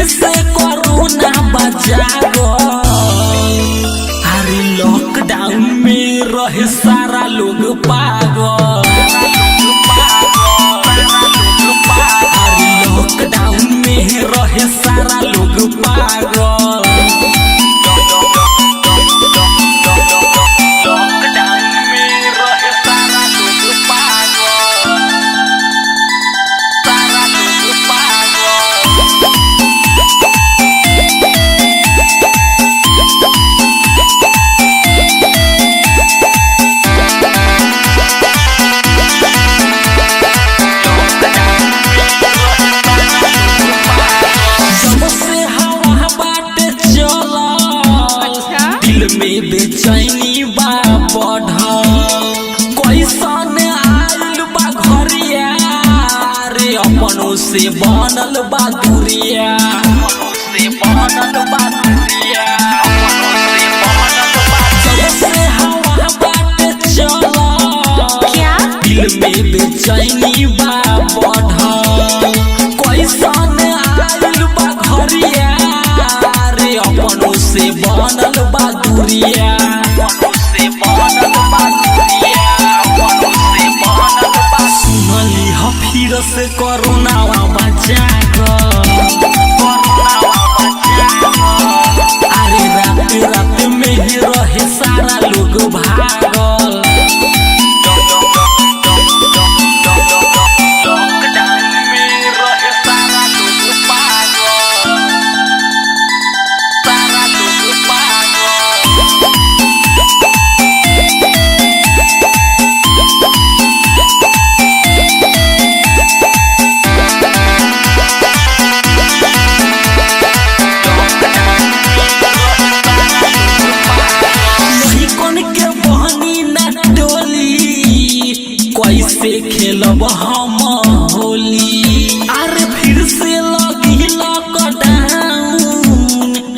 फिर से कोरोना बचा गो। अरे लॉकडाउन में रहे सारा लोग पागल। अरे लॉकडाउन में रहे सारा लोग पागल। में बेचैनी बा बढ़ल, कैसन आइल बा घरिया रे अपनों से बनल बा दूरिया। दिल में बेचैनी बा बढ़ल, कैसन आइल बा घरिया रे अपनों से बनल बा दूरिया। सुनली ह फिर से कोरोना बचा गो। अरे रात रात में ही रहे सारा लोग भागल। कैसे खेलब हम होली, अरे फिर से लगी लॉकडाउन,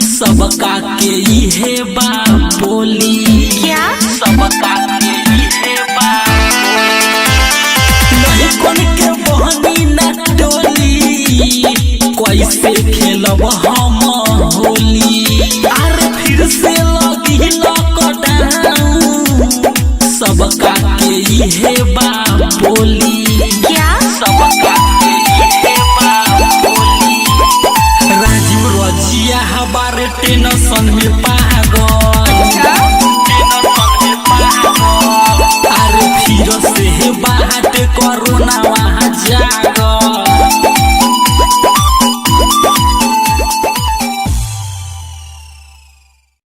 सबका के इहे बा बोली। क्या सबका के इहे बा नहीं कोन के बहनी न टोली, कैसे खेलब हम होली, अरे फिर से लगी लॉकडाउन, सबका के इहे बा बोली। क्या सबका के इहे बा बोली। राजीव रजिया हमारे टेंशन में पागल। अरे फिर से बात कोरोना वहाँ जा